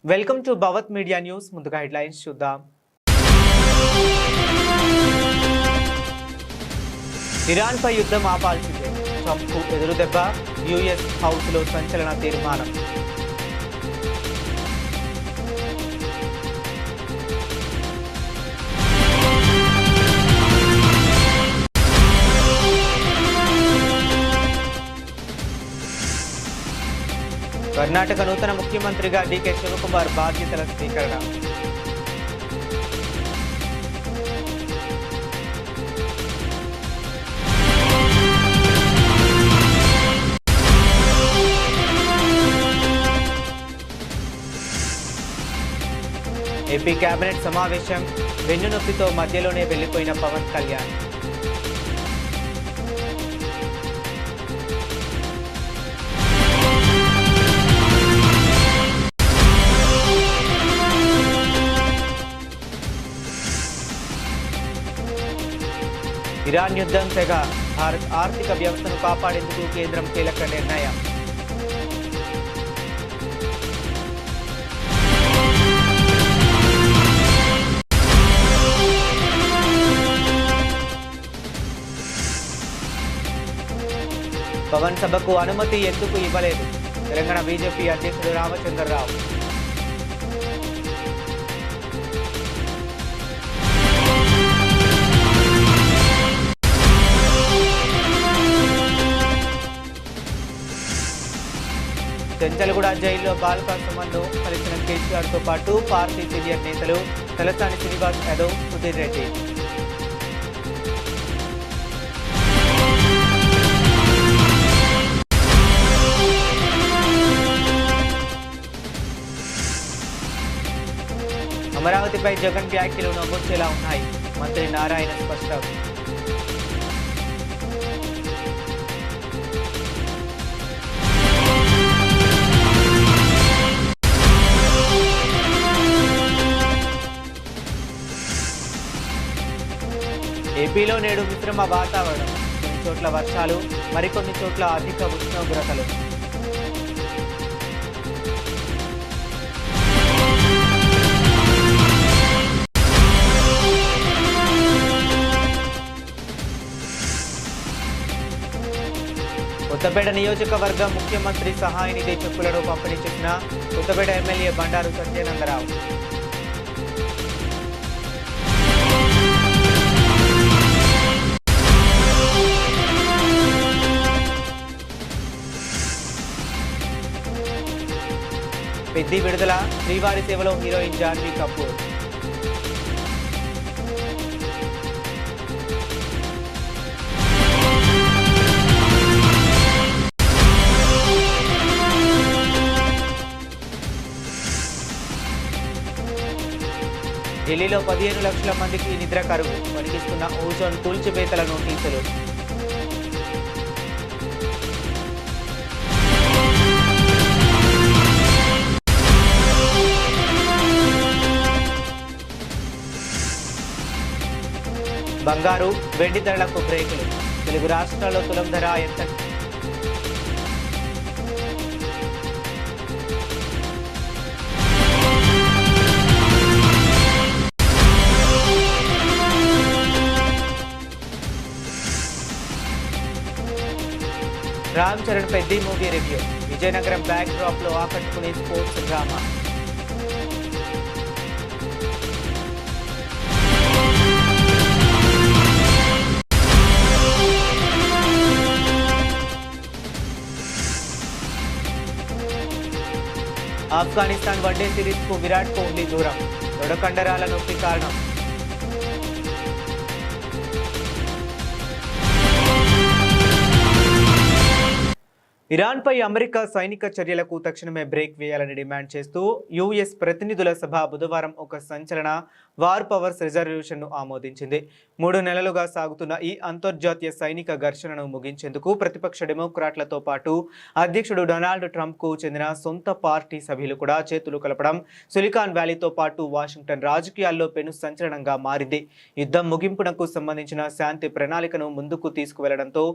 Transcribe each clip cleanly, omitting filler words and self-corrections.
Welcome to Bhavat media news. ముందుగా headlines చూద్దాం. Iran పై యుద్ధం ఆపాల్సిందే, ట్రంప్కు ఎదురుదెబ్బ. యుఎస్ హౌస్లో సంచలన తీర్మానం. కర్ణాటక నూతన ముఖ్యమంత్రిగా డీకే శివకుమార్ బాధ్యతల స్వీకరణ. ఏపీ కేబినెట్ సమావేశం, వెన్నునొప్పితో మధ్యలోనే వెళ్లిపోయిన పవన్ కళ్యాణ్. ఇరాన్ యుద్ధం తెగ, భారత్ ఆర్థిక వ్యవస్థను కాపాడేందుకు కేంద్రం కీలక నిర్ణయం. పవన్ సభకు అనుమతి ఎందుకు ఇవ్వలేదు? తెలంగాణ బీజేపీ అధ్యక్షుడు రామచంద్రరావు. చెంచల్గూడ జైల్లో బాలికా సంబంధం కలిసిన కేసీఆర్తో పాటు పార్టీ సీనియర్ నేతలు తలసాని శ్రీనివాస్ యాదవ్, సుధీర్ రెడ్డి. అమరావతిపై జగన్ వ్యాఖ్యలు నమ్మొచ్చేలా ఉన్నాయి, మంత్రి నారాయణ స్పష్టం. ఏపీలో నేడు మిశ్రమ వాతావరణం, కొన్ని చోట్ల వర్షాలు, మరికొన్ని చోట్ల అధిక ఉష్ణోగ్రతలు. కొత్తపేట నియోజకవర్గ ముఖ్యమంత్రి సహాయ నిధి చెక్కులను పంపిణీ చేసిన కొత్తపేట ఎమ్మెల్యే బండారు సత్యానందరావు. పెద్ది విడుదల, శ్రీవారి సేవలో హీరోయిన్ జాన్వీ కపూర్. ఢిల్లీలో 15 లక్షల మందికి నిద్ర కరువు, వణికిస్తున్న ఓజోన్ కూల్చివేతల నోటీసులు. బంగారు, వెండి ధరలకు బ్రేకులు. తెలుగు రాష్ట్రాల్లో తులం ధర ఎంత? Ram Charan Peddi movie review. Vizianagaram back drop లో ఆకట్టుకునే sports drama. Afghanistan one day series కు విరాట్ కోహ్లీ దూరం, తొడకండరాల నొప్పి కారణం. ఇరాన్పై అమెరికా సైనిక చర్యలకు తక్షణమే బ్రేక్ వేయాలని డిమాండ్ చేస్తూ యుఎస్ ప్రతినిధుల సభ బుధవారం ఒక సంచలన వార్ పవర్స్ రిజల్యూషన్ను ఆమోదించింది. 3 నెలలుగా సాగుతున్న ఈ అంతర్జాతీయ సైనిక ఘర్షణను ముగించేందుకు ప్రతిపక్ష డెమోక్రాట్లతో పాటు అధ్యక్షుడు డొనాల్డ్ ట్రంప్కు చెందిన సొంత పార్టీ సభ్యులు కూడా చేతులు కలపడం సిలికాన్ వ్యాలీతో పాటు వాషింగ్టన్ రాజకీయాల్లో పెను సంచలనంగా మారింది. యుద్ధం ముగింపునకు సంబంధించిన శాంతి ప్రణాళికను ముందుకు తీసుకువెళ్లడంతో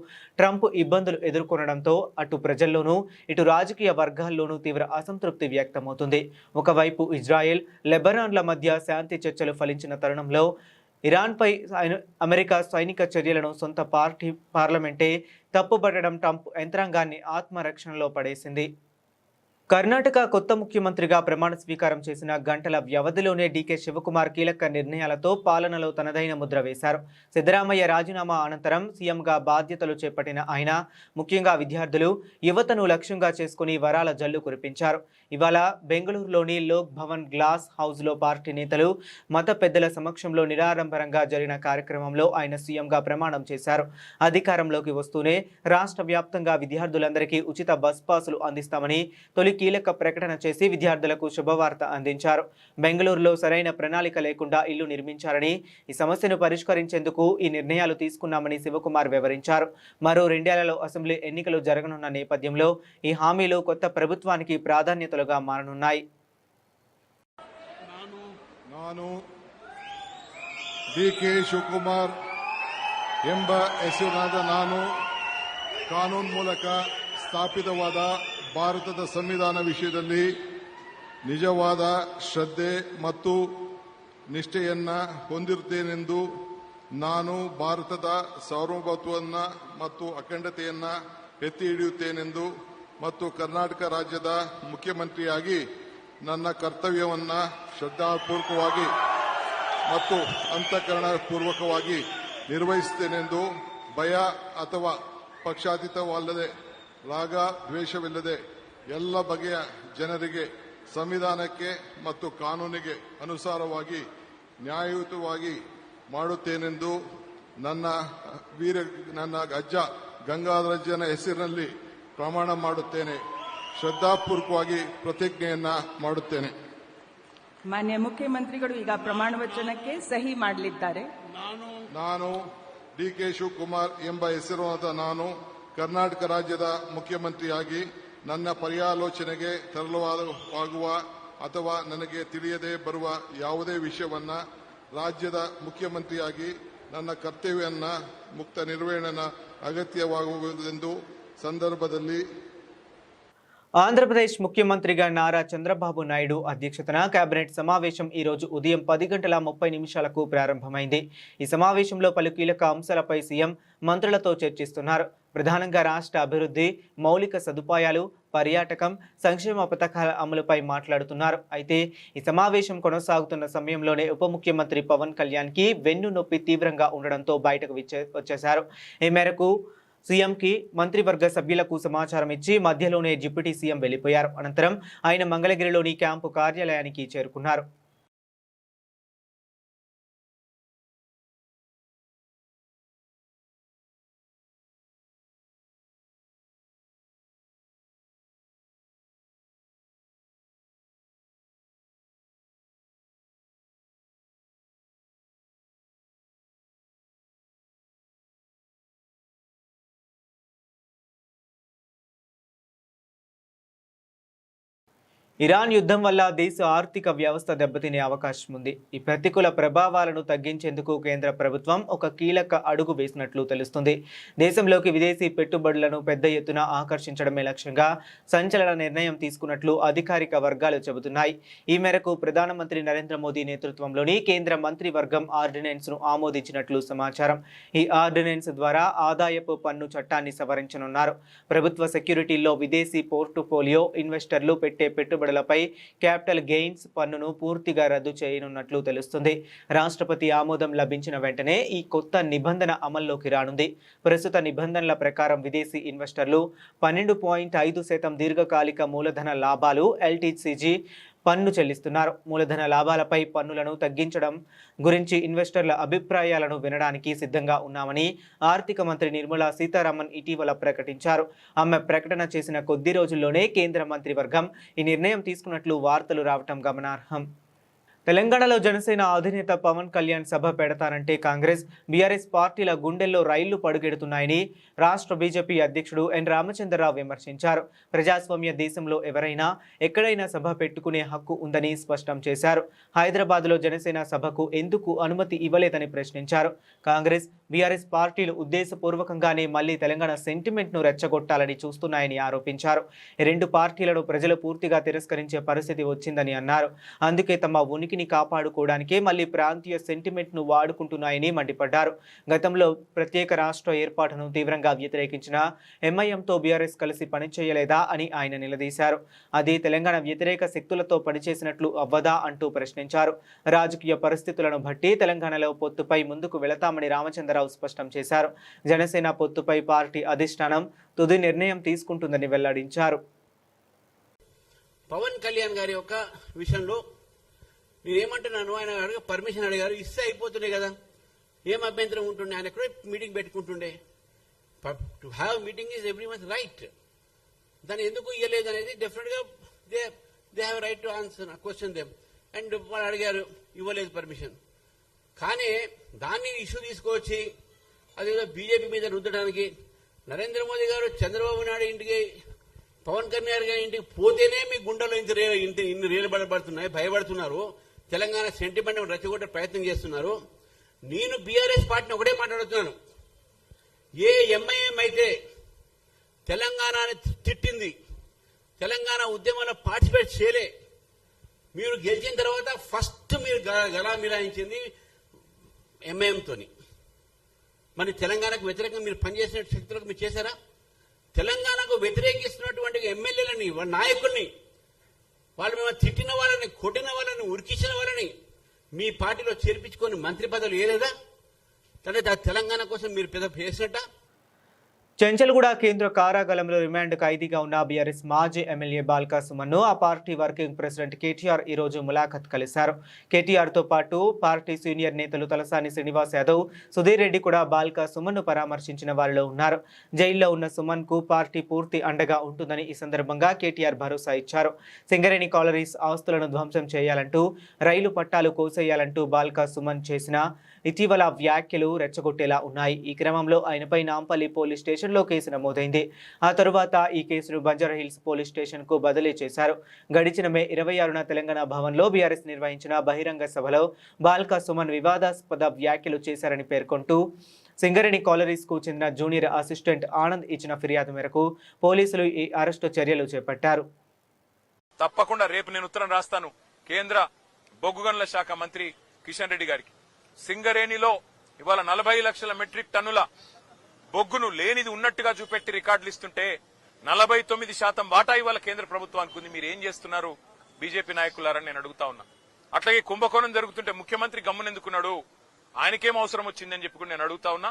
ట్రంప్ ఇబ్బందులు ఎదుర్కొనడంతో అటు ప్రజల్లోనూ ఇటు రాజకీయ వర్గాల్లోనూ తీవ్ర అసంతృప్తి వ్యక్తమవుతుంది. ఒకవైపు ఇజ్రాయెల్, లెబనాన్ల మధ్య శాంతి చర్చలు ఫలించిన తరుణంలో ఇరాన్పై అమెరికా సైనిక చర్యలను సొంత పార్లమెంటే తప్పుపట్టడం ట్రంప్ యంత్రాంగాన్ని ఆత్మరక్షణలో పడేసింది. కర్ణాటక కొత్త ముఖ్యమంత్రిగా ప్రమాణ స్వీకారం చేసిన గంటల వ్యవధిలోనే డీకే శివకుమార్ కీలక నిర్ణయాలతో పాలనలో తనదైన ముద్ర వేశారు. సిద్ధరామయ్య రాజీనామా అనంతరం సీఎంగా బాధ్యతలు చేపట్టిన ఆయన ముఖ్యంగా విద్యార్థులు, యువతను లక్ష్యంగా చేసుకుని వరాల జల్లు కురిపించారు. ఇవాళ బెంగళూరులోని లోక్ భవన్ గ్లాస్ హౌస్లో పార్టీ నేతలు, మత పెద్దల సమక్షంలో నిరాడంబరంగా జరిగిన కార్యక్రమంలో ఆయన సీఎంగా ప్రమాణం చేశారు. అధికారంలోకి వస్తూనే రాష్ట్ర వ్యాప్తంగా విద్యార్థులందరికీ ఉచిత బస్ పాసులు అందిస్తామని తొలి కీలక ప్రకటన చేసి విద్యార్థులకు శుభవార్త అందించారు. బెంగళూరులో సరైన ప్రణాళిక లేకుండా ఇల్లు నిర్మించారని, ఈ సమస్యను పరిష్కరించేందుకు ఈ నిర్ణయాలు తీసుకున్నామని శివకుమార్ వివరించారు. మరో 2 ఏళ్లలో అసెంబ్లీ ఎన్నికలు జరగనున్న నేపథ్యంలో ఈ హామీలు కొత్త ప్రభుత్వానికి ప్రాధాన్యతలుగా మారనున్నాయి. ನಾನು ಡಿ.ಕೆ. ಶಿವಕುಮಾರ್ ಎಂಬ ಹೆಸರಿನಾದ ನಾನು ಕಾನೂನು ಮೂಲಕ ಸ್ಥಾಪಿತವಾದ ಭಾರತದ ಸಂವಿಧಾನ ವಿಷಯದಲ್ಲಿ ನಿಜವಾದ ಶ್ರದ್ಧೆ ಮತ್ತು ನಿಷ್ಠೆಯನ್ನು ಹೊಂದಿರುತ್ತೇನೆಂದು ನಾನು ಭಾರತದ ಸಾರ್ವಭೌಮತ್ವವನ್ನು ಮತ್ತು ಅಖಂಡತೆಯನ್ನು ಎತ್ತಿ ಹಿಡಿಯುತ್ತೇನೆಂದು ಮತ್ತು ಕರ್ನಾಟಕ ರಾಜ್ಯದ ಮುಖ್ಯಮಂತ್ರಿಯಾಗಿ ನನ್ನ ಕರ್ತವ್ಯವನ್ನು ಶ್ರದ್ಧಾಪೂರ್ವಕವಾಗಿ ಮತ್ತು ಅಂತಃಕರಣಪೂರ್ವಕವಾಗಿ ನಿರ್ವಹಿಸುತ್ತೇನೆಂದು ಭಯ ಅಥವಾ ಪಕ್ಷಾತೀತವಲ್ಲದೆ ರಾಗ ದ್ವೇಷವಿಲ್ಲದೆ ಎಲ್ಲ ಬಗೆಯ ಜನರಿಗೆ ಸಂವಿಧಾನಕ್ಕೆ ಮತ್ತು ಕಾನೂನಿಗೆ ಅನುಸಾರವಾಗಿ ನ್ಯಾಯಯುತವಾಗಿ ಮಾಡುತ್ತೇನೆಂದು ನನ್ನ ಅಜ್ಜ ಗಂಗಾಧರಜ್ಜನ ಹೆಸರಿನಲ್ಲಿ ಪ್ರಮಾಣ ಮಾಡುತ್ತೇನೆ. ಶ್ರದ್ಧಾಪೂರ್ವಕವಾಗಿ ಪ್ರತಿಜ್ಞೆಯನ್ನ ಮಾಡುತ್ತೇನೆ. ಮಾನ್ಯ ಮುಖ್ಯಮಂತ್ರಿಗಳು ಈಗ ಪ್ರಮಾಣ ವಚನಕ್ಕೆ ಸಹಿ ಮಾಡಲಿದ್ದಾರೆ. ನಾನು ಡಿ.ಕೆ. ಶಿವಕುಮಾರ್ ಎಂಬ ಹೆಸರಿನ ನಾನು ಕರ್ನಾಟಕ ರಾಜ್ಯದ ಮುಖ್ಯಮಂತ್ರಿಯಾಗಿ ನನ್ನ ಪರ್ಯಾಲೋಚನೆಗೆ ತರಲಾಗುವ ಅಥವಾ ನನಗೆ ತಿಳಿಯದೆ ಬರುವ ಯಾವುದೇ ವಿಷಯವನ್ನ ರಾಜ್ಯದ ಮುಖ್ಯಮಂತ್ರಿಯಾಗಿ ನನ್ನ ಕರ್ತವ್ಯವನ್ನ ಮುಕ್ತ ನಿರ್ವಹಣೆ ಅಗತ್ಯವಾಗುವುದೆಂದು ಸಂದರ್ಭದಲ್ಲಿ ఆంధ్రప్రదేశ్ ముఖ్యమంత్రిగా నారా చంద్రబాబు నాయుడు అధ్యక్షతన కేబినెట్ సమావేశం ఈ రోజు ఉదయం 10:30 ప్రారంభమైంది. ఈ సమావేశంలో పలు కీలక అంశాలపై సీఎం మంత్రులతో చర్చిస్తున్నారు. ప్రధానంగా రాష్ట్ర అభివృద్ధి, మౌలిక సదుపాయాలు, పర్యాటకం, సంక్షేమ పథకాల అమలుపై మాట్లాడుతున్నారు. అయితే ఈ సమావేశం కొనసాగుతున్న సమయంలోనే ఉప ముఖ్యమంత్రి పవన్ కళ్యాణ్కి వెన్ను నొప్పి తీవ్రంగా ఉండడంతో బయటకు వచ్చేశారు. ఈ మేరకు సీఎంకి మంత్రివర్గ సభ్యులకు సమాచారం ఇచ్చి మధ్యలోనే డిప్యూటీ సీఎం వెళ్లిపోయారు. అనంతరం ఆయన మంగళగిరిలోని క్యాంపు కార్యాలయానికి చేరుకున్నారు. ఇరాన్ యుద్ధం వల్ల దేశ ఆర్థిక వ్యవస్థ దెబ్బతినే అవకాశం ఉంది. ఈ ప్రతికూల ప్రభావాలను తగ్గించేందుకు కేంద్ర ప్రభుత్వం ఒక కీలక అడుగు వేసినట్లు తెలుస్తుంది. దేశంలోకి విదేశీ పెట్టుబడులను పెద్ద ఎత్తున ఆకర్షించడమే లక్ష్యంగా సంచలన నిర్ణయం తీసుకున్నట్లు అధికారిక వర్గాలు చెబుతున్నాయి. ఈ మేరకు ప్రధానమంత్రి నరేంద్ర మోదీ నేతృత్వంలోని కేంద్ర మంత్రివర్గం ఆర్డినెన్స్ ను ఆమోదించినట్లు సమాచారం. ఈ ఆర్డినెన్స్ ద్వారా ఆదాయపు పన్ను చట్టాన్ని సవరించనున్నారు. ప్రభుత్వ సెక్యూరిటీల్లో విదేశీ పోర్టుఫోలియో ఇన్వెస్టర్లు పెట్టే పెట్టుబడులపై క్యాపిటల్ గెయిన్స్ పన్నును పూర్తిగా రద్దు చేయనున్నట్లు తెలుస్తుంది. రాష్ట్రపతి ఆమోదం లభించిన వెంటనే ఈ కొత్త నిబంధన అమల్లోకి రానుంది. ప్రస్తుత నిబంధనల ప్రకారం విదేశీ ఇన్వెస్టర్లు 12.5% దీర్ఘకాలిక మూలధన లాభాలు ఎల్టీసీజీ పన్ను చెల్లిస్తున్నారు. మూలధన లాభాలపై పన్నులను తగ్గించడం గురించి ఇన్వెస్టర్ల అభిప్రాయాలను వినడానికి సిద్ధంగా ఉన్నామని ఆర్థిక మంత్రి నిర్మలా సీతారామన్ ఇటీవల ప్రకటించారు. ఆమె ప్రకటన చేసిన కొద్ది రోజుల్లోనే కేంద్ర మంత్రివర్గం ఈ నిర్ణయం తీసుకున్నట్లు వార్తలు రావటం గమనార్హం. తెలంగాణలో జనసేన అధినేత పవన్ కళ్యాణ్ సభ పెడతారంటే కాంగ్రెస్ బీఆర్ఎస్ పార్టీల గుండెల్లో రైళ్లు పడుగెడుతున్నాయని రాష్ట్ర బీజేపీ అధ్యక్షుడు ఎన్ రామచంద్రరావు విమర్శించారు. ప్రజాస్వామ్య దేశంలో ఎవరైనా ఎక్కడైనా సభ పెట్టుకునే హక్కు ఉందని స్పష్టం చేశారు. హైదరాబాద్లో జనసేన సభకు ఎందుకు అనుమతి ఇవ్వలేదని ప్రశ్నించారు. కాంగ్రెస్ బీఆర్ఎస్ పార్టీలు ఉద్దేశపూర్వకంగానే మళ్లీ తెలంగాణ సెంటిమెంట్ను రెచ్చగొట్టాలని చూస్తున్నాయని ఆరోపించారు. రెండు పార్టీలను ప్రజలు పూర్తిగా తిరస్కరించే పరిస్థితి వచ్చిందని అన్నారు. అందుకే తమ ఉనికిని కాపాడుకోవడానికే మళ్లీ ప్రాంతీయ సెంటిమెంట్ను వాడుకుంటున్నాయని మండిపడ్డారు. గతంలో ప్రత్యేక రాష్ట్ర ఏర్పాటును తీవ్రంగా వ్యతిరేకించిన ఎంఐఎంతో బీఆర్ఎస్ కలిసి పనిచేయలేదా అని ఆయన నిలదీశారు. అది తెలంగాణ వ్యతిరేక శక్తులతో పనిచేసినట్లు అవ్వదా అంటూ ప్రశ్నించారు. రాజకీయ పరిస్థితులను బట్టి తెలంగాణలో పొత్తుపై ముందుకు వెళతామని రామచంద్రరావు స్పష్టం చేశారు. జనసేన పొత్తుపై పార్టీ అధిష్టానం తుది నిర్ణయం తీసుకుంటుందని వెల్లడించారు. పవన్ కళ్యాణ్ గారి యొక్క విషయంలో నేనేమంటున్నాను, ఆయన పర్మిషన్ అడిగారు, ఇస్తే అయిపోతుండే కదా, ఏం అభ్యంతరం ఉంటుండే, ఆయన ఎక్కడో మీటింగ్ పెట్టుకుంటుండే. To have meeting is everyone's right. దాన్ని ఎందుకు ఇవ్వలేదు అనేది డెఫినెట్ గా they have right to answer question them. And వాళ్ళు అడిగారు, ఇవ్వలేదు పర్మిషన్. కానీ దాన్ని ఇష్యూ తీసుకొచ్చి అదేదో బీజేపీ మీద రుద్దడానికి నరేంద్ర మోదీ గారు చంద్రబాబు నాయుడు ఇంటికి, పవన్ కళ్యాణ్ గారి ఇంటికి పోతేనే మీ గుండెలో ఇన్ని రేలుబడబడుతున్నాయి, భయపడుతున్నారు, తెలంగాణ సెంటిమెంట్ రెచ్చగొట్టే ప్రయత్నం చేస్తున్నారు. నేను బీఆర్ఎస్ పార్టీని ఒకటే మాట్లాడుతున్నాను, ఏ ఎంఐఎం అయితే తెలంగాణని తిట్టింది, తెలంగాణ ఉద్యమంలో పార్టిసిపేట్ చేయలే, మీరు గెలిచిన తర్వాత ఫస్ట్ మీరు గలా మిలాయించింది ఎంఐఎంతోని. మరి తెలంగాణకు వ్యతిరేకంగా మీరు పనిచేసిన శక్తులకు మీరు చేశారా? తెలంగాణకు వ్యతిరేకిస్తున్నటువంటి ఎమ్మెల్యేలని, నాయకుల్ని, వాళ్ళు మేము తిట్టిన వాళ్ళని, కొట్టిన వాళ్ళని, ఉరికించిన వాళ్ళని మీ పార్టీలో చేర్పించుకొని మంత్రి పదవులు ఏలేదా? తెలంగాణ కోసం మీరు పెద్ద చేసినట్ట. చెంచల్గూడ కేంద్ర కారాగారంలో రిమాండ్ ఖైదీగా ఉన్న బీఆర్ఎస్ మాజీ ఎమ్మెల్యే బాల్కా సుమన్ను ఆ పార్టీ వర్కింగ్ ప్రెసిడెంట్ కేటీఆర్ ఈ రోజు ములాఖత్ కలిశారు. కేటీఆర్తో పాటు పార్టీ సీనియర్ నేతలు తలసాని శ్రీనివాస్ యాదవ్, సుధీర్ రెడ్డి కూడా బాల్కా సుమన్ను పరామర్శించిన వారిలో ఉన్నారు. జైల్లో ఉన్న సుమన్కు పార్టీ పూర్తి అండగా ఉంటుందని ఈ సందర్భంగా కేటీఆర్ భరోసా ఇచ్చారు. సింగరేణి కాలరీస్ ఆస్తులను ధ్వంసం చేయాలంటూ, రైలు పట్టాలు కోసేయాలంటూ బాల్కా సుమన్ చేసిన ఇటీవల వ్యాఖ్యలు రెచ్చగొట్టేలా ఉన్నాయి. ఈ క్రమంలో ఆయనపై నాంపల్లి పోలీస్ స్టేషన్లో కేసు నమోదైంది. ఆ తరువాత ఈ కేసును బంజారాహిల్స్ పోలీస్ స్టేషన్కు బదిలీ చేశారు. గడిచిన మే 26న తెలంగాణ భవన్లో బీఆర్ఎస్ నిర్వహించిన బహిరంగ సభలో బాల్కా సుమన్ వివాదాస్పద వ్యాఖ్యలు చేశారని పేర్కొంటూ సింగరేణి కాలరీస్కు చెందిన జూనియర్ అసిస్టెంట్ ఆనంద్ ఇచ్చిన ఫిర్యాదు మేరకు పోలీసులు ఈ అరెస్టు చర్యలు చేపట్టారు. తప్పకుండా రేపు నేను ఉత్తరం రాస్తాను కేంద్ర బొగ్గు గనుల శాఖ మంత్రి కిషన్ రెడ్డి గారికి. సింగరేణిలో ఇవాళ 40 లక్షల మెట్రిక్ టన్నుల బొగ్గును లేనిది ఉన్నట్టుగా చూపెట్టి రికార్డులు ఇస్తుంటే 49% వాటా ఇవాళ కేంద్ర ప్రభుత్వానికి ఉంది. మీరు ఏం చేస్తున్నారు బీజేపీ నాయకులారని నేను అడుగుతా ఉన్నా. అట్లాగే కుంభకోణం జరుగుతుంటే ముఖ్యమంత్రి గమ్మునెందుకున్నాడు, ఆయనకేం అవసరం వచ్చిందని చెప్పుకుని నేను అడుగుతా ఉన్నా.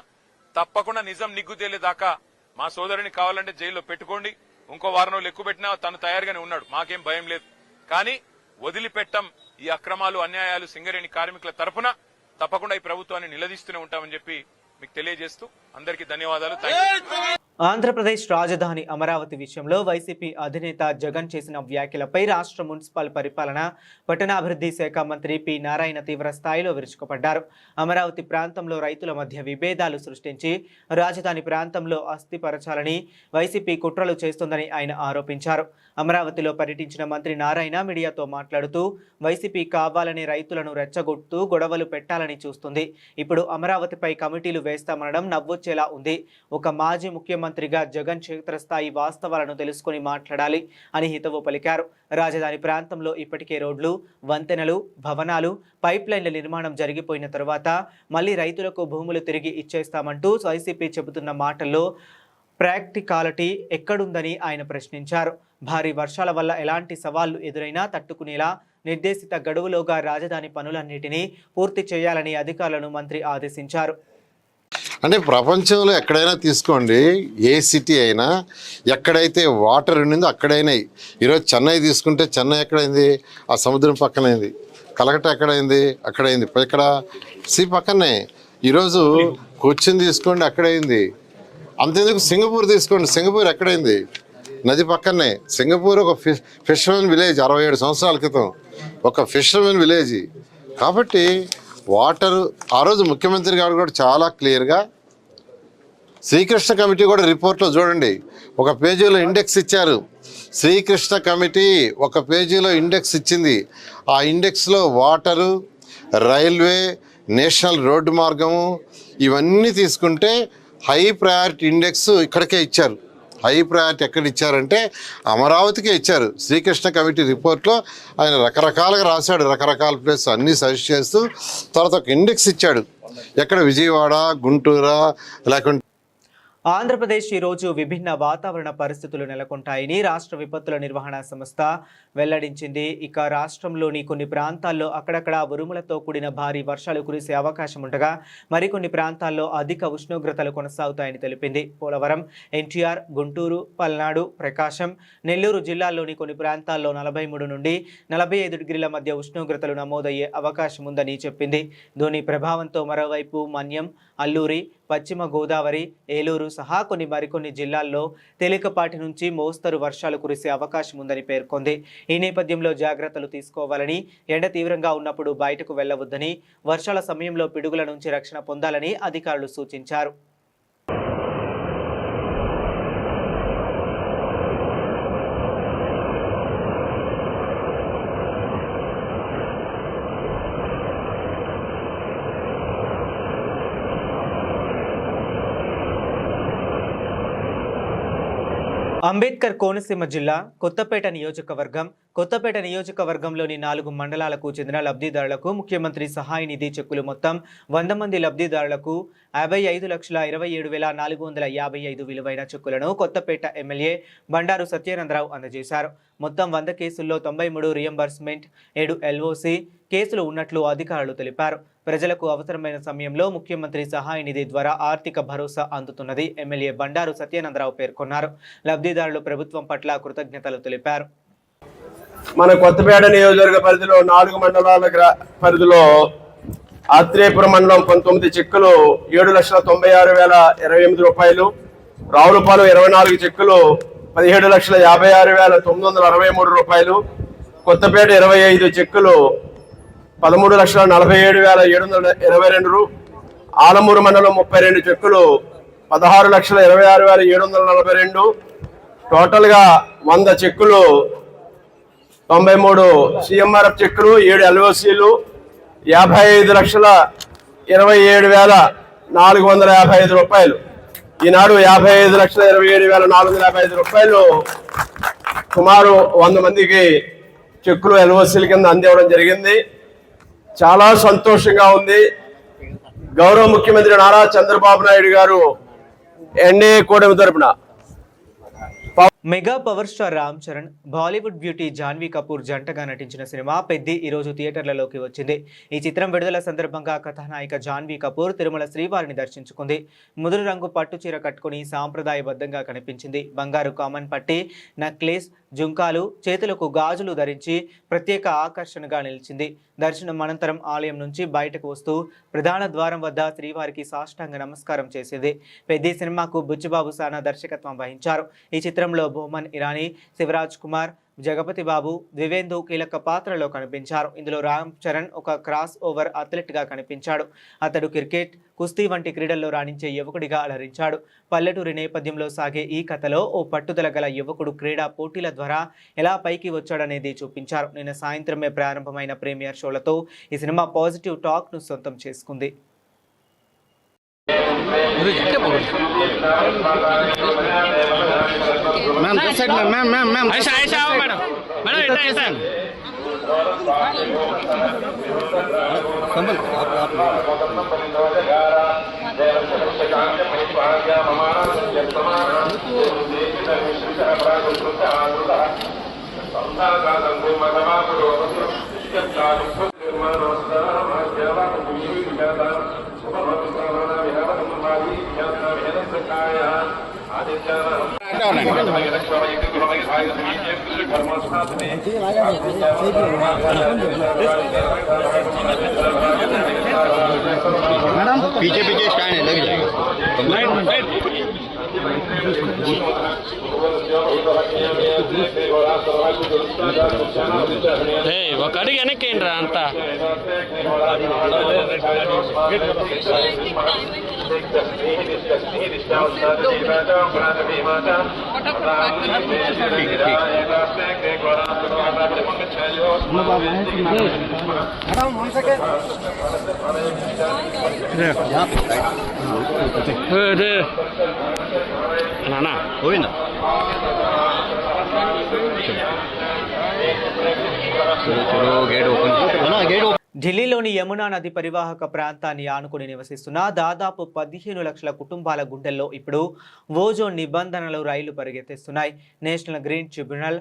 తప్పకుండా నిజం నిగ్గు తేలేదాకా మా సోదరుని కావాలంటే జైల్లో పెట్టుకోండి, ఇంకో వారం రోజులు ఎక్కువ పెట్టినా తను తయారుగానే ఉన్నాడు, మాకేం భయం లేదు. కానీ వదిలిపెట్టం ఈ అక్రమాలు, అన్యాయాలు సింగరేణి కార్మికుల తరఫున తప్పకుండా ఈ ప్రభుత్వాన్ని నిలదీస్తూనే ఉంటామని చెప్పి మీకు తెలియజేస్తూ అందరికీ ధన్యవాదాలు. ఆంధ్రప్రదేశ్ రాజధాని అమరావతి విషయంలో వైసీపీ అధినేత జగన్ చేసిన వ్యాఖ్యలపై రాష్ట్ర మున్సిపల్ పరిపాలన పట్టణాభివృద్ధి శాఖ మంత్రి పి నారాయణ తీవ్ర స్థాయిలో విరుచుకుపడ్డారు. అమరావతి ప్రాంతంలో రైతుల మధ్య విభేదాలు సృష్టించి రాజధాని ప్రాంతంలో అస్థిపరచాలని వైసీపీ కుట్రలు చేస్తోందని ఆయన ఆరోపించారు. అమరావతిలో పర్యటించిన మంత్రి నారాయణ మీడియాతో మాట్లాడుతూ వైసీపీ కావాలని రైతులను రెచ్చగొడుతూ గొడవలు పెట్టాలని చూస్తుంది. ఇప్పుడు అమరావతిపై కమిటీలు వేస్తామనడం నవ్వొచ్చేలా ఉంది. ఒక మాజీ ముఖ్యమంత్రిగా జగన్ క్షేత్రస్థాయి వాస్తవాలను తెలుసుకుని మాట్లాడాలి అని హితవు పలికారు. రాజధాని ప్రాంతంలో ఇప్పటికే రోడ్లు, వంతెనలు, భవనాలు, పైప్ లైన్ల నిర్మాణం జరిగిపోయిన తర్వాత మళ్లీ రైతులకు భూములు తిరిగి ఇచ్చేస్తామంటూ వైసీపీ చెబుతున్న మాటల్లో ప్రాక్టికాలిటీ ఎక్కడుందని ఆయన ప్రశ్నించారు. భారీ వర్షాల వల్ల ఎలాంటి సవాళ్లు ఎదురైనా తట్టుకునేలా నిర్దేశిత గడువులోగా రాజధాని పనులన్నిటినీ పూర్తి చేయాలని అధికారులను మంత్రి ఆదేశించారు. అంటే ప్రపంచంలో ఎక్కడైనా తీసుకోండి, ఏ సిటీ అయినా ఎక్కడైతే వాటర్ ఉండిందో అక్కడైనా. ఈరోజు చెన్నై తీసుకుంటే చెన్నై ఎక్కడైంది, ఆ సముద్రం పక్కనైంది. కలకట్ట ఎక్కడైంది, అక్కడైంది. ఇక్కడ సి పక్కనే. ఈరోజు కొచ్చిన్ తీసుకోండి, అక్కడైంది. అంతేందుకు సింగపూర్ తీసుకోండి, సింగపూర్ ఎక్కడైంది, నది పక్కనే. సింగపూర్ ఒక ఫిషర్మెన్ విలేజ్ 67 సంవత్సరాల క్రితం. ఒక ఫిషర్మెన్ విలేజ్. కాబట్టి వాటర్ ఆ రోజు ముఖ్యమంత్రి గారు కూడా చాలా క్లియర్గా శ్రీకృష్ణ కమిటీ కూడా రిపోర్ట్లో చూడండి, ఒక పేజీలో ఇండెక్స్ ఇచ్చారు. శ్రీకృష్ణ కమిటీ ఒక పేజీలో ఇండెక్స్ ఇచ్చింది. ఆ ఇండెక్స్లో వాటరు, రైల్వే, నేషనల్ రోడ్డు మార్గము ఇవన్నీ తీసుకుంటే హై ప్రయారిటీ ఇండెక్స్ ఇక్కడికే ఇచ్చారు. హై ప్రయారిటీ ఎక్కడ ఇచ్చారంటే అమరావతికే ఇచ్చారు. శ్రీకృష్ణ కమిటీ రిపోర్ట్లో ఆయన రకరకాలుగా రాశాడు, రకరకాల ప్లేస్ అన్నీ సజెస్ట్ చేస్తూ తర్వాత ఒక ఇండెక్స్ ఇచ్చాడు. ఎక్కడ విజయవాడ, గుంటూరా, లేకుంటే ఆంధ్రప్రదేశ్ ఈరోజు విభిన్న వాతావరణ పరిస్థితులు నెలకొంటాయని రాష్ట్ర విపత్తుల నిర్వహణ సంస్థ వెల్లడించింది. ఇక రాష్ట్రంలోని కొన్ని ప్రాంతాల్లో అక్కడక్కడ ఉరుములతో కూడిన భారీ వర్షాలు కురిసే అవకాశం ఉండగా మరికొన్ని ప్రాంతాల్లో అధిక ఉష్ణోగ్రతలు కొనసాగుతాయని తెలిపింది. పోలవరం, ఎన్టీఆర్, గుంటూరు, పల్నాడు, ప్రకాశం, నెల్లూరు జిల్లాల్లోని కొన్ని ప్రాంతాల్లో 43 నుండి 45 డిగ్రీల మధ్య ఉష్ణోగ్రతలు నమోదయ్యే అవకాశం ఉందని చెప్పింది. దీని ప్రభావంతో మరోవైపు మన్యం, అల్లూరి, పశ్చిమ గోదావరి, ఏలూరు సహా మరికొన్ని జిల్లాల్లో తేలికపాటి నుంచి మోస్తరు వర్షాలు కురిసే అవకాశం ఉందని పేర్కొంది. ఈ నేపథ్యంలో జాగ్రత్తలు తీసుకోవాలని, ఎండ తీవ్రంగా ఉన్నప్పుడు బయటకు వెళ్లవద్దని, వర్షాల సమయంలో పిడుగుల నుంచి రక్షణ పొందాలని అధికారులు సూచించారు. అంబేద్కర్ కోనసీమ జిల్లా కొత్తపేట నియోజకవర్గం. కొత్తపేట నియోజకవర్గంలోని 4 మండలాలకు చెందిన లబ్ధిదారులకు ముఖ్యమంత్రి సహాయ నిధి చెక్కులు మొత్తం 100 మంది లబ్ధిదారులకు 55,27,455 విలువైన చెక్కులను కొత్తపేట ఎమ్మెల్యే బండారు సత్యానందరావు అందజేశారు. మొత్తం 100 కేసుల్లో 93 రియంబర్స్మెంట్, 7 ఎల్ఓసి కేసులు ఉన్నట్లు అధికారులు తెలిపారు. ప్రజలకు అవసరమైన సమయంలో ముఖ్యమంత్రి సహాయ నిధి ద్వారా ఆర్థిక భరోసా అందుతున్నది ఎమ్మెల్యే బండారు సత్యానందరావు పేర్కొన్నారు. లబ్ధిదారులు ప్రభుత్వం పట్ల కృతజ్ఞతలు తెలిపారు. మన కొత్తపేట నియోజకవర్గ పరిధిలో 4 మండలాల పరిధిలో ఆత్రేయపురం మండలం 19 చెక్కులు 7,96,028 రూపాయలు, రావులపాలెం 24 చెక్కులు 17,56,963 రూపాయలు, కొత్తపేట 25 చెక్కులు 13,47,722, ఆలమూరు మండలం 32 చెక్కులు 16,26,742, టోటల్గా 100 చెక్కులు 93 సిఎంఆర్ఎఫ్ చెక్కులు, 7 ఎల్ఓసీలు, 55,27,455 రూపాయలు. ఈనాడు 55,27,455 రూపాయలు సుమారు 100 మందికి చెక్కులు ఎల్ఓసీల కింద అందివ్వడం జరిగింది. చాలా సంతోషంగా ఉంది. గౌరవ ముఖ్యమంత్రి నారా చంద్రబాబు నాయుడు గారు ఎన్డీఏ కూటమి తరపున mega power star Ram Charan, Bollywood beauty Janhvi Kapoor జంటగా నటించిన సినిమా పెద్ది ఈరోజు థియేటర్లలోకి వచ్చింది. ఈ చిత్రం విడుదల సందర్భంగా కథానాయిక జాన్వీ కపూర్ తిరుమల శ్రీవారిని దర్శించుకుంది. ముదురు రంగు పట్టు చీర కట్టుకుని సాంప్రదాయబద్ధంగా కనిపించింది. బంగారు కామన్ పట్టి, నెక్లెస్, జుంకాలు, చేతులకు గాజులు ధరించి ప్రత్యేక ఆకర్షణగా నిలిచింది. దర్శనం అనంతరం ఆలయం నుంచి బయటకు వస్తూ ప్రధాన ద్వారం వద్ద శ్రీవారికి సాష్టాంగ నమస్కారం చేసింది. పెద్ది సినిమాకు బుచ్చిబాబు సానా దర్శకత్వం వహించారు. ఈ చిత్రంలో బోమన్ ఇరానీ, శివరాజ్ కుమార్, జగపతి బాబు, ద్వివేందు కీలక పాత్రలో కనిపించారు. ఇందులో రామ్ చరణ్ ఒక క్రాస్ ఓవర్ అథ్లెట్ గా కనిపించాడు. అతడు క్రికెట్, కుస్తీ వంటి క్రీడల్లో రాణించే యువకుడిగా అలరించాడు. పల్లెటూరి నేపథ్యంలో సాగే ఈ కథలో ఓ పట్టుదల గల యువకుడు క్రీడా పోటీల ద్వారా ఎలా పైకి వచ్చాడనేది చూపించారు. నిన్న సాయంత్రమే ప్రారంభమైన ప్రీమియర్ షోలతో ఈ సినిమా పాజిటివ్ టాక్ ను సొంతం చేసుకుంది. मैडम पीछे पीछे स्टैंड है, लग जाएगा। ఒక అడిగి వెనక్కేంట్రా అంతా నానా పోయిందా ఢిల్లీలోని యమునా నది పరివాహక ప్రాంతాన్ని ఆనుకుని నివసిస్తున్న దాదాపు 15 లక్షల కుటుంబాల గుండెల్లో ఇప్పుడు ఓజోన్ నిబంధనలు రైళ్లు పరిగెత్తిస్తున్నాయి. నేషనల్ గ్రీన్ ట్రిబ్యునల్,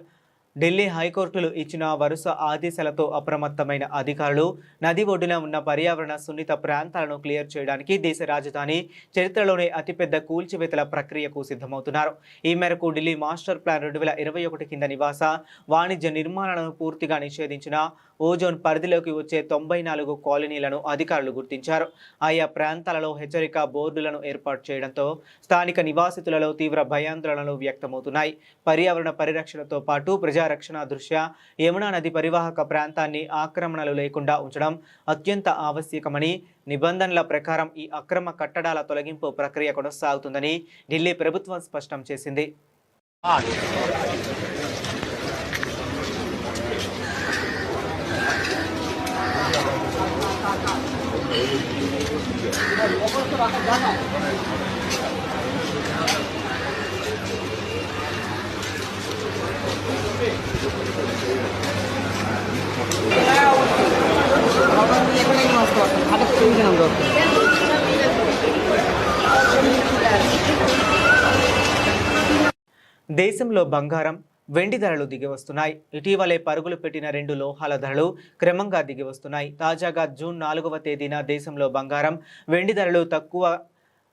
ఢిల్లీ హైకోర్టులు ఇచ్చిన వరుస ఆదేశాలతో అప్రమత్తమైన అధికారులు నది ఒడ్డున ఉన్న పర్యావరణ సున్నిత ప్రాంతాలను క్లియర్ చేయడానికి దేశ రాజధాని చరిత్రలోనే అతిపెద్ద కూల్చివేతల ప్రక్రియకు సిద్ధమవుతున్నారు. ఈ మేరకు ఢిల్లీ మాస్టర్ ప్లాన్ 2021 కింద నివాస వాణిజ్య నిర్మాణాలను పూర్తిగా నిషేధించిన ఓజోన్ పరిధిలోకి వచ్చే 94 కాలనీలను అధికారులు గుర్తించారు. ఆయా ప్రాంతాలలో హెచ్చరిక బోర్డులను ఏర్పాటు చేయడంతో స్థానిక నివాసితులలో తీవ్ర భయాందోళనలు వ్యక్తమవుతున్నాయి. పర్యావరణ పరిరక్షణతో పాటు ప్రజారక్షణ దృష్ట్యా యమునా నది పరివాహక ప్రాంతాన్ని ఆక్రమణలు లేకుండా ఉంచడం అత్యంత ఆవశ్యకమని, నిబంధనల ప్రకారం ఈ అక్రమ కట్టడాల తొలగింపు ప్రక్రియ కొనసాగుతుందని ఢిల్లీ ప్రభుత్వం స్పష్టం చేసింది. దేశంలో బంగారం, వెండి ధరలు దిగివస్తున్నాయి. ఇటీవలే పరుగులు పెట్టిన 2 లోహాల ధరలు క్రమంగా దిగివస్తున్నాయి. తాజాగా జూన్ 4వ తేదీన దేశంలో బంగారం, వెండి ధరలు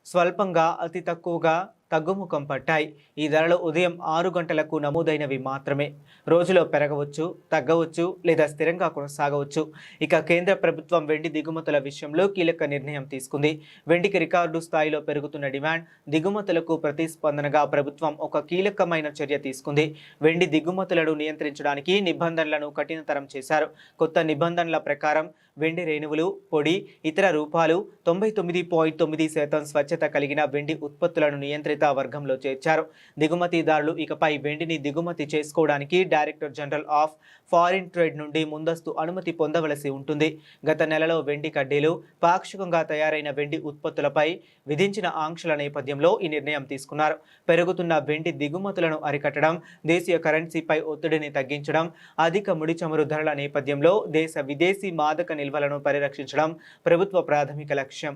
స్వల్పంగా అతి తక్కువగా తగ్గుముఖం పట్టాయి. ఈ ధరలు ఉదయం 6 గంటలకు నమోదైనవి మాత్రమే. రోజులో పెరగవచ్చు, తగ్గవచ్చు లేదా స్థిరంగా కొనసాగవచ్చు. ఇక కేంద్ర ప్రభుత్వం వెండి దిగుమతుల విషయంలో కీలక నిర్ణయం తీసుకుంది. వెండికి రికార్డు స్థాయిలో పెరుగుతున్న డిమాండ్, దిగుమతులకు ప్రతిస్పందనగా ప్రభుత్వం ఒక కీలకమైన చర్య తీసుకుంది. వెండి దిగుమతులను నియంత్రించడానికి నిబంధనలను కఠినతరం చేశారు. కొత్త నిబంధనల ప్రకారం వెండి రేణువులు, పొడి, ఇతర రూపాలు 99.9% స్వచ్ఛత కలిగిన వెండి ఉత్పత్తులను నియంత్రిత వర్గంలో చేర్చారు. దిగుమతిదారులు ఇకపై వెండిని దిగుమతి చేసుకోవడానికి director general of foreign trade నుండి ముందస్తు అనుమతి పొందవలసి ఉంటుంది. గత నెలలో వెండి కడ్డీలు, పాక్షికంగా తయారైన వెండి ఉత్పత్తులపై విధించిన ఆంక్షల నేపథ్యంలో ఈ నిర్ణయం తీసుకున్నారు. పెరుగుతున్న వెండి దిగుమతులను అరికట్టడం, దేశీయ కరెన్సీపై ఒత్తిడిని తగ్గించడం, అధిక ముడి చమురు ధరల నేపథ్యంలో దేశ విదేశీ మాదక నిల్వలను పరిరక్షించడం ప్రభుత్వ ప్రాథమిక లక్ష్యం.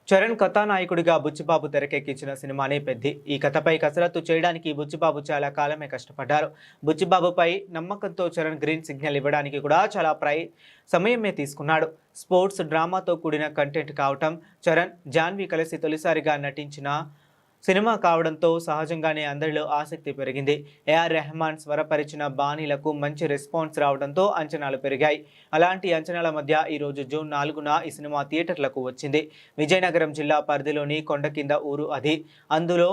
చరణ్ కథానాయకుడిగా బుచ్చిబాబు తెరకెక్కించిన సినిమానే పెద్ది. ఈ కథపై కసరత్తు చేయడానికి బుచ్చిబాబు చాలా కాలమే కష్టపడ్డారు. బుచ్చిబాబుపై నమ్మకంతో చరణ్ గ్రీన్ సిగ్నల్ ఇవ్వడానికి కూడా చాలా సమయమే తీసుకున్నాడు. స్పోర్ట్స్ డ్రామాతో కూడిన కంటెంట్ కావటం, చరణ్, జాన్వి కలిసి తొలిసారిగా నటించిన సినిమా కావడంతో సహజంగానే అందరిలో ఆసక్తి పెరిగింది. ఏఆర్ రెహమాన్ స్వరపరిచిన బాణీలకు మంచి రెస్పాన్స్ రావడంతో అంచనాలు పెరిగాయి. అలాంటి అంచనాల మధ్య ఈరోజు జూన్ 4న ఈ సినిమా థియేటర్లకు వచ్చింది. విజయనగరం జిల్లా పరిధిలోని కొండ కింద ఊరు అది. అందులో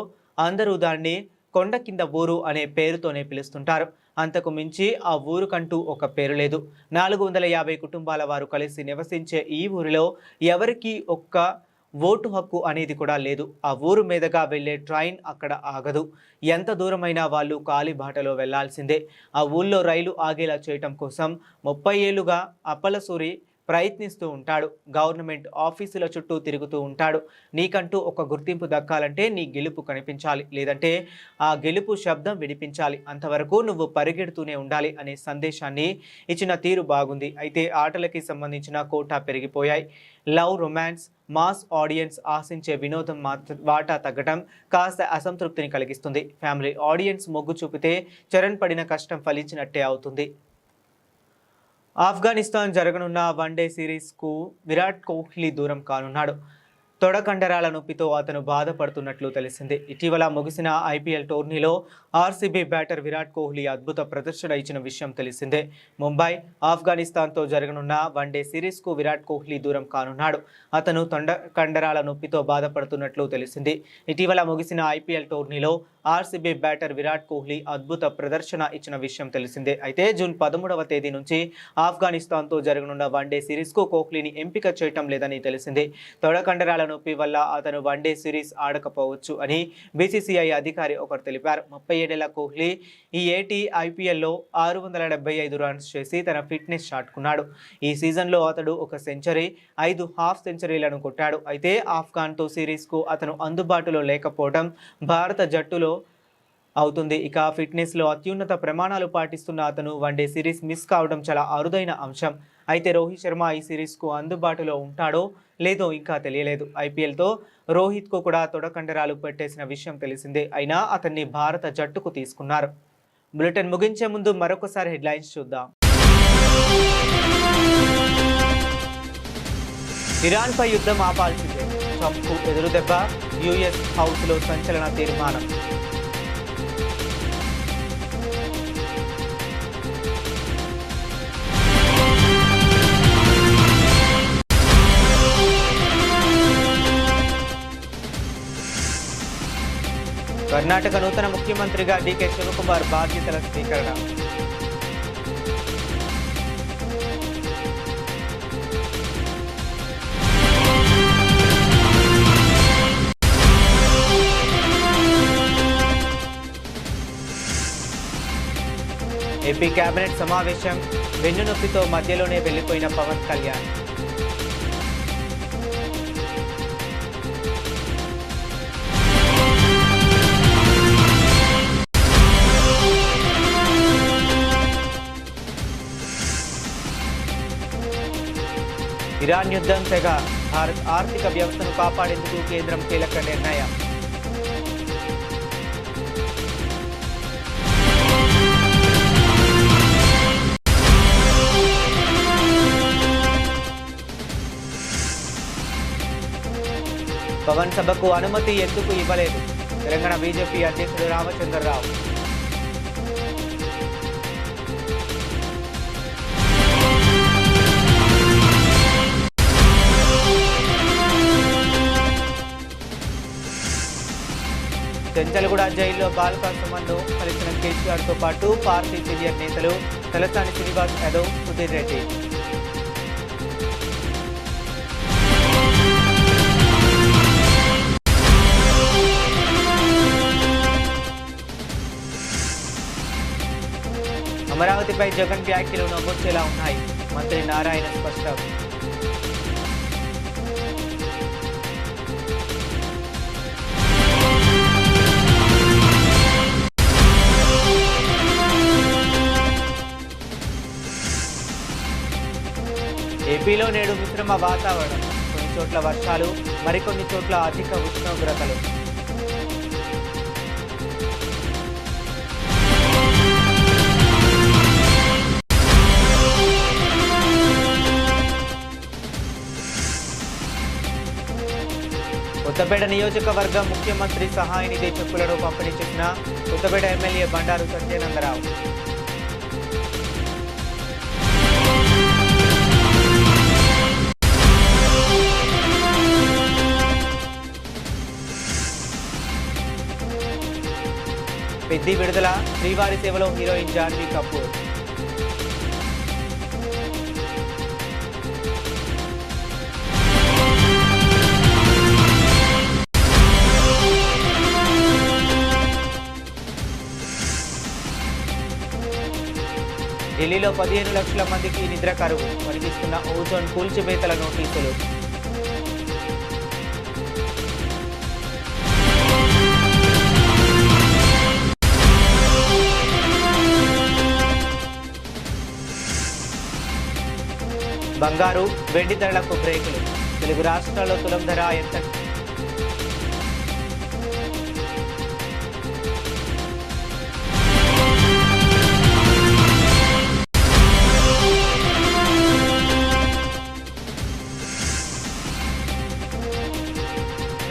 అందరూ దాన్ని కొండ కింద ఊరు అనే పేరుతోనే పిలుస్తుంటారు. అంతకు మించి ఆ ఊరుకంటూ ఒక పేరు లేదు. 450 కుటుంబాల వారు కలిసి నివసించే ఈ ఊరిలో ఎవరికీ ఒక్క ఓటు హక్కు అనేది కూడా లేదు. ఆ ఊరు మీదుగా వెళ్లే ట్రైన్ అక్కడ ఆగదు. ఎంత దూరమైనా వాళ్ళు కాలి బాటలో వెళ్లాల్సిందే. ఆ ఊళ్ళో రైలు ఆగేలా చేయటం కోసం 30 ఏళ్లుగా అప్పలసూరి ప్రయత్నిస్తూ ఉంటాడు. గవర్నమెంట్ ఆఫీసుల చుట్టూ తిరుగుతూ ఉంటాడు. నీకంటూ ఒక గుర్తింపు దక్కాలంటే నీ గెలుపు కనిపించాలి, లేదంటే ఆ గెలుపు శబ్దం వినిపించాలి. అంతవరకు నువ్వు పరిగెడుతూనే ఉండాలి అనే సందేశాన్ని ఇచ్చిన తీరు బాగుంది. అయితే ఆటలకి సంబంధించిన కోటా పెరిగిపోయాయి. లవ్, రొమాన్స్, మాస్ ఆడియన్స్ ఆశించే వినోదం వాటా తగ్గడం కాస్త అసంతృప్తిని కలిగిస్తుంది. ఫ్యామిలీ ఆడియన్స్ మొగ్గు చూపితే చరణ్ పడిన కష్టం ఫలించినట్టే అవుతుంది. ఆఫ్ఘనిస్తాన్ జరగనున్న వన్డే సిరీస్కు విరాట్ కోహ్లీ దూరం కానున్నాడు. తొడకండరాల నొప్పితో అతను బాధపడుతున్నట్లు తెలిసింది. ఇటీవల ముగిసిన ఐపీఎల్ టోర్నీలో ఆర్సీబీ బ్యాటర్ విరాట్ కోహ్లీ అద్భుత ప్రదర్శన ఇచ్చిన విషయం తెలిసిందే. ముంబై, ఆఫ్ఘనిస్తాన్తో జరగనున్న వన్డే సిరీస్కు విరాట్ కోహ్లీ దూరం కానున్నాడు. అతను తొడకండరాల నొప్పితో బాధపడుతున్నట్లు తెలిసింది. ఇటీవల ముగిసిన ఐపీఎల్ టోర్నీలో ఆర్సీబీ బ్యాటర్ విరాట్ కోహ్లీ అద్భుత ప్రదర్శన ఇచ్చిన విషయం తెలిసిందే. అయితే జూన్ 13వ తేదీ నుంచి ఆఫ్ఘనిస్తాన్తో జరగనున్న వన్డే సిరీస్కు కోహ్లీని ఎంపిక చేయటం లేదని తెలిసింది. తొడకండరాల నొప్పి వల్ల అతను వన్డే సిరీస్ ఆడకపోవచ్చు అని బీసీసీఐ అధికారి ఒకరు తెలిపారు. 37 ఏళ్ల కోహ్లీ ఈ ఏటి ఐపీఎల్లో 675 రన్స్ చేసి తన ఫిట్నెస్ చాటుకున్నాడు. ఈ సీజన్లో అతడు ఒక సెంచరీ, 5 హాఫ్ సెంచరీలను కొట్టాడు. అయితే ఆఫ్ఘన్తో సిరీస్కు అతను అందుబాటులో లేకపోవడం భారత జట్టులో అవుతుంది. ఇక ఫిట్నెస్లో అత్యున్నత ప్రమాణాలు పాటిస్తున్న అతను వన్డే సిరీస్ మిస్ కావడం చాలా అరుదైన అంశం. అయితే రోహిత్ శర్మ ఈ సిరీస్కు అందుబాటులో ఉంటాడో లేదో ఇంకా తెలియలేదు. ఐపీఎల్తో రోహిత్కు కూడా తొడకండరాలు పెట్టేసిన విషయం తెలిసిందే. అయినా అతన్ని భారత జట్టుకు తీసుకున్నారు. బులెటిన్ ముగించే ముందు మరొకసారి హెడ్లైన్స్ చూద్దాం. ఇరాన్పై యుద్ధం ఆపాల్సిందే, ట్రంప్కు ఎదురుదెబ్బ, యుఎస్ హౌస్లో సంచలన తీర్మానం. కర్ణాటక నూతన ముఖ్యమంత్రిగా డీకే శివకుమార్ బాధ్యతల స్వీకరణ. ఏపీ కేబినెట్ సమావేశం, వెన్నునొప్పితో మధ్యలోనే వెళ్లిపోయిన పవన్ కళ్యాణ్. ఇరాన్ యుద్ధం తెగ, భారత్ ఆర్థిక వ్యవస్థను కాపాడేందుకు కేంద్రం కీలక నిర్ణయం. పవన్ సభకు అనుమతి ఎందుకు ఇవ్వలేదు? తెలంగాణ బీజేపీ అధ్యక్షుడు రామచంద్రరావు. చెంచల్గూడ జైల్లో బాల్కా సుమన్ను కలిసిన కేసీఆర్తో పాటు పార్టీ సీనియర్ నేతలు తలసాని శ్రీనివాస్ యాదవ్, సుధీర్ రెడ్డి. అమరావతిపై జగన్ వ్యాఖ్యలు నమ్మొచ్చేలా ఉన్నాయి, మంత్రి నారాయణ స్పష్టం. ఏపీలో నేడు మిశ్రమ వాతావరణం, కొన్ని చోట్ల వర్షాలు, మరికొన్ని చోట్ల అధిక ఉష్ణోగ్రతలు. కొత్తపేట నియోజకవర్గం ముఖ్యమంత్రి సహాయ నిధి చెక్కులను పంపిణీ చేసిన కొత్తపేట ఎమ్మెల్యే బండారు సత్యానందరావు. పెద్ది విడుదల, శ్రీవారి సేవలో హీరోయిన్ జాన్వీ కపూర్. ఢిల్లీలో 15 లక్షల మందికి నిద్ర కరువు, వణికిస్తున్న ఓజోన్ కూల్చివేతల నోటీసులు. బంగారు, వెండి ధరలకు బ్రేకులు, తెలుగు రాష్ట్రాల్లో తులం ధర ఎంత?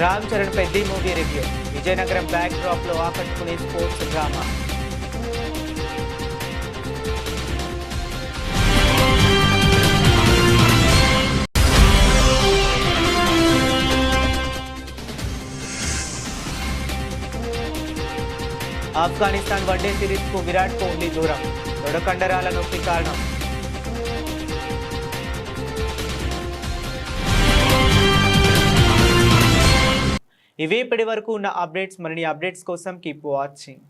రామ్ చరణ్ పెద్ద movie review. Vizianagaram back drop లో ఆకట్టుకునే sports drama. Afghanistan one day series కు విరాట్ కోహ్లీ దూరం. తొడకండరాల నొప్పి కారణం. ఇవే ఇప్పటి వరకు ఉన్న అప్డేట్స్. మరిన్ని అప్డేట్స్ కోసం కీప్ వాచింగ్.